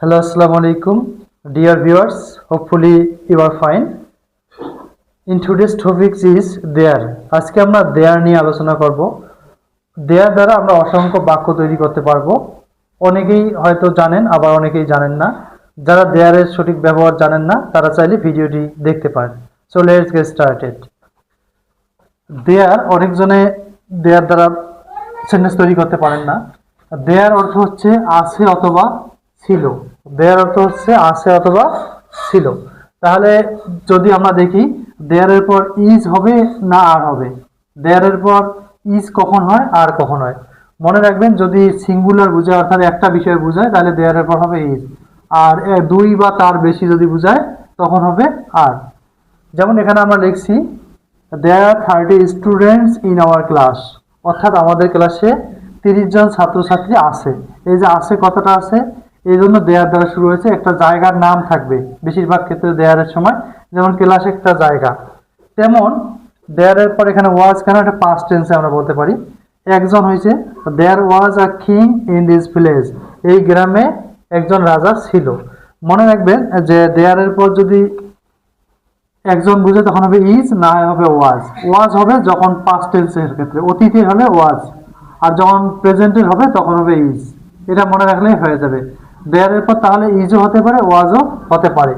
Hello, Assalamu alaikum, dear viewers. Hopefully you are fine. In today's topic is there. আজকে আমরা there নিয়ে আলোচনা করব। there দ্বারা আমরা অসংখ্য বাক্য তৈরি করতে পারবো। অনেকেই হয়তো জানেন, আবার অনেকেই জানেন না। যারা there এর সঠিক ব্যবহার জানেন না, তারা চাইলে ভিডিওটি দেখতে পারেন। So let's get started. there অনেকজনে there দ্বারা সেন্টেন্স তৈরি করতে পারেন না। there অর্থ হচ্ছে আছে অথবা ছিল। দেয়ার অর্থ হচ্ছে আছে অথবা ছিল। তাহলে যদি আমরা দেখি দেয়ার এর পর ইজ হবে না আর হবে, দেয়ার এর পর ইজ কখন হয় আর কখন হয়। মনে রাখবেন, যদি সিঙ্গুলার বোঝায় অর্থাৎ একটা বিষয় বোঝায় তাহলে দেয়ার এর পর হবে ইজ, আর দুই বা তার বেশি যদি বোঝায় তখন হবে আর। যেমন এখানে আমরা লিখছি দেয়ার আর 30 স্টুডেন্টস ইন আওয়ার ক্লাস, অর্থাৎ আমাদের ক্লাসে 30 জন ছাত্রছাত্রী আছে। এই যে আছে কথাটা আছে, এই জন্য দেয়ার দ্বারা শুরু হয়েছে। একটা জায়গার নাম থাকবে বেশিরভাগ ক্ষেত্রে দেয়ারের সময়, যেমন ক্লাস একটা জায়গা। তেমন দেয়ারের পর এখানে ওয়াজ কেন, একটা পাস্ট টেন্সে আমরা বলতে পারি। একজন হয়েছে there was a king in this village, এই গ্রামে একজন রাজা ছিল। মনে রাখবেন যে দেয়ারের পর যদি একজন বুঝে তখন হবে ইজ, না হবে ওয়াজ। ওয়াজ হবে যখন পাস্ট টেন্সের ক্ষেত্রে, অতীতের হলে ওয়াজ, আর যখন প্রেজেন্টের হবে তখন হবে ইজ। এটা মনে রাখলেই হয়ে যাবে। দেয়ারের পর তাহলে ইজও হতে পারে, ওয়াজও হতে পারে।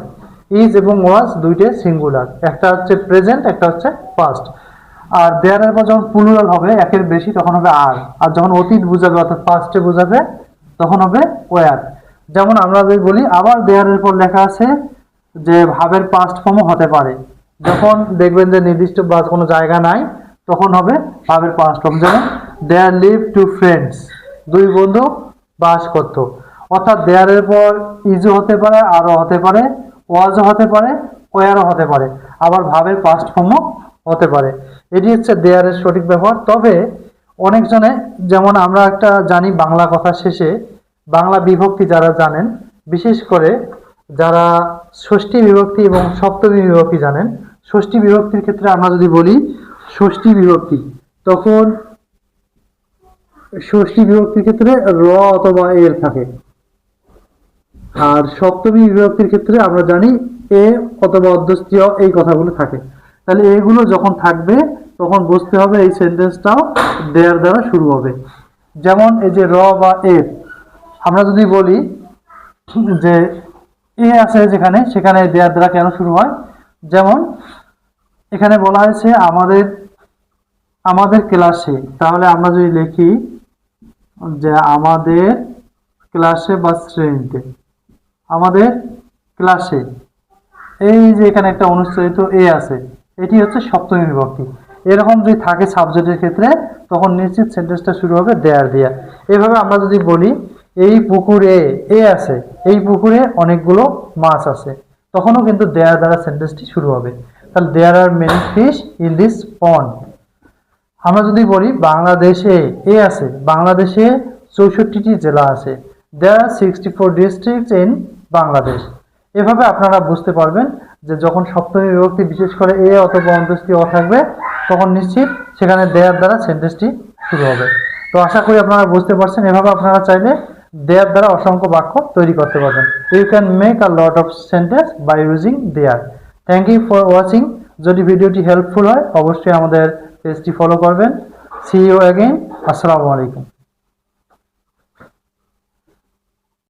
ইজ এবং ওয়াজ দুইটাই সিঙ্গুলার, একটা হচ্ছে প্রেজেন্ট, একটা হচ্ছে পাস্ট। আর দেয়ারের পর যখন প্লুরাল হবে একের বেশি তখন হবে আর যখন অতীত বোঝাবে অর্থাৎ পাস্টে বোঝাবে তখন হবে ওয়ার। যেমন আমরা যদি বলি আবার দেয়ারের পর লেখা আছে যে ভাবের পাস্ট ফর্মও হতে পারে। যখন দেখবেন যে নির্দিষ্ট বা কোনো জায়গা নাই তখন হবে ভাবের পাস্ট ফর্ম। যেমন দেয়ার লিভ টু ফ্রেন্ডস, দুই বন্ধু বাস করতো। অর্থাৎ দেয়ারের পর ইজও হতে পারে, আরও হতে পারে, ওয়াজও হতে পারে, ওয়ারও হতে পারে, আবার ভাবের পাস্ট ফর্মও হতে পারে। এটি হচ্ছে দেয়ারের সঠিক ব্যবহার। তবে অনেকজনে, যেমন আমরা একটা জানি বাংলা কথা শেষে বাংলা বিভক্তি, যারা জানেন, বিশেষ করে যারা ষষ্ঠী বিভক্তি এবং সপ্তমী বিভক্তি জানেন, ষষ্ঠী বিভক্তির ক্ষেত্রে আমরা যদি বলি ষষ্ঠী বিভক্তি, তখন ষষ্ঠী বিভক্তির ক্ষেত্রে র অথবা এর থাকে। আর সপ্তমী বিভক্তির ক্ষেত্রে আমরা জানি এ অথবা অধ্যস্তীয় এই কথাগুলো থাকে। তাহলে এগুলো যখন থাকবে তখন বুঝতে হবে এই সেন্টেন্সটাও দেয়ার দ্বারা শুরু হবে। যেমন এই যে র বা এর, আমরা যদি বলি যে এ আছে যেখানে, সেখানে দেয়ার দ্বারা কেন শুরু হয়। যেমন এখানে বলা হয়েছে আমাদের ক্লাসে, তাহলে আমরা যদি লিখি যে আমাদের ক্লাসে বা শ্রেণীতে, আমাদের ক্লাসে, এই যে এখানে একটা অনুচ্চারিত এ আছে, এটি হচ্ছে সপ্তমী বিভক্তি। এরকম যদি থাকে সাবজেক্টের ক্ষেত্রে তখন নিশ্চিত সেন্টেন্সটা শুরু হবে দেয়ার দিয়া। এভাবে আমরা যদি বলি এই পুকুরে এ আছে, এই পুকুরে অনেকগুলো মাছ আছে, তখনও কিন্তু দেয়ার দ্বারা সেন্টেন্সটি শুরু হবে। তাহলে there are many fish in this pond. আমরা যদি বলি বাংলাদেশে এ আছে, বাংলাদেশে 64টি জেলা আছে, দেয়ার আর 64 ডিস্ট্রিক্টস ইন বাংলাদেশ। এভাবে আপনারা বুঝতে পারবেন যে যখন সপ্তমী বিভক্তি বিশেষ করে এ অথবা অন্তস্থীয় থাকবে তখন নিশ্চিত সেখানে দেয়ার দ্বারা সেন্টেন্সটি শুরু হবে। তো আশা করি আপনারা বুঝতে পারছেন। এভাবে আপনারা চাইলে দেয়ার দ্বারা অসংখ্য বাক্য তৈরি করতে পারবেন। You can make a lot of sentence by using there. Thank you for watching. যদি ভিডিওটি হেল্পফুল হয় অবশ্যই আমাদের পেজটি ফলো করবেন। See you again. আসসালামু আলাইকুম।